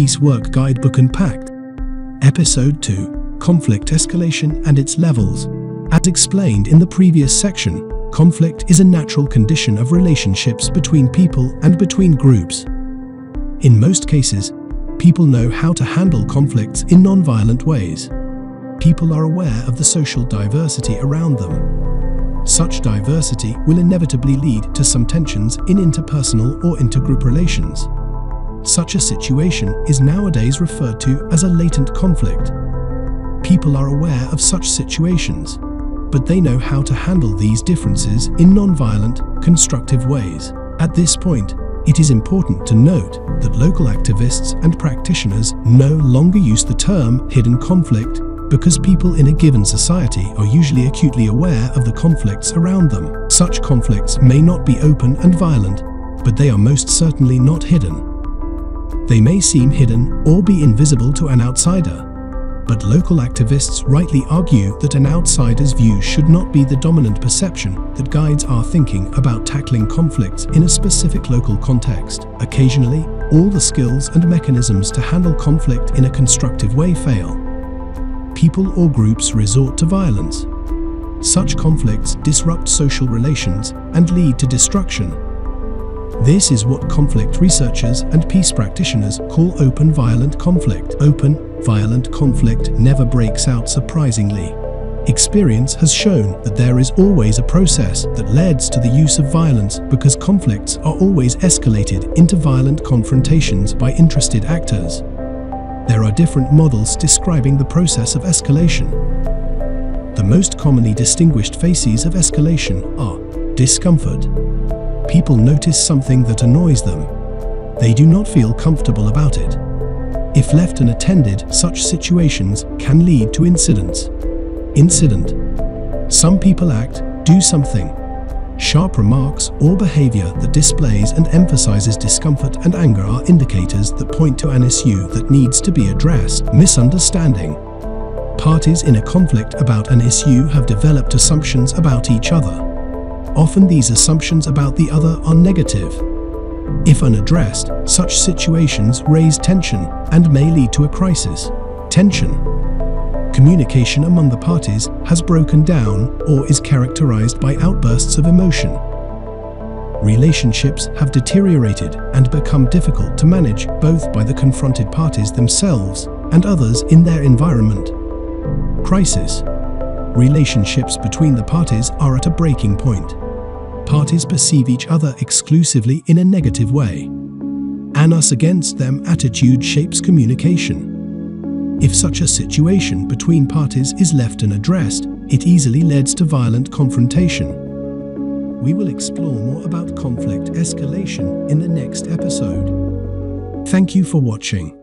Peacework Guidebook Unpacked. Episode 2, Conflict Escalation and its Levels. As explained in the previous section, conflict is a natural condition of relationships between people and between groups. In most cases, people know how to handle conflicts in non-violent ways. People are aware of the social diversity around them. Such diversity will inevitably lead to some tensions in interpersonal or intergroup relations. Such a situation is nowadays referred to as a latent conflict. People are aware of such situations, but they know how to handle these differences in non-violent, constructive ways. At this point, it is important to note that local activists and practitioners no longer use the term hidden conflict because people in a given society are usually acutely aware of the conflicts around them. Such conflicts may not be open and violent, but they are most certainly not hidden. They may seem hidden or be invisible to an outsider, but local activists rightly argue that an outsider's view should not be the dominant perception that guides our thinking about tackling conflicts in a specific local context. Occasionally, all the skills and mechanisms to handle conflict in a constructive way fail. People or groups resort to violence. Such conflicts disrupt social relations and lead to destruction. This is what conflict researchers and peace practitioners call open violent conflict. Open, violent conflict never breaks out surprisingly. Experience has shown that there is always a process that leads to the use of violence because conflicts are always escalated into violent confrontations by interested actors. There are different models describing the process of escalation. The most commonly distinguished phases of escalation are discomfort. People notice something that annoys them. They do not feel comfortable about it. If left unattended, such situations can lead to incidents. Incident. Some people act, do something. Sharp remarks or behavior that displays and emphasizes discomfort and anger are indicators that point to an issue that needs to be addressed. Misunderstanding. Parties in a conflict about an issue have developed assumptions about each other. Often these assumptions about the other are negative. If unaddressed, such situations raise tension and may lead to a crisis. Tension. Communication among the parties has broken down or is characterized by outbursts of emotion. Relationships have deteriorated and become difficult to manage both by the confronted parties themselves and others in their environment. Crisis. Relationships between the parties are at a breaking point. Parties perceive each other exclusively in a negative way. An us against them attitude shapes communication. If such a situation between parties is left unaddressed, it easily leads to violent confrontation. We will explore more about conflict escalation in the next episode. Thank you for watching.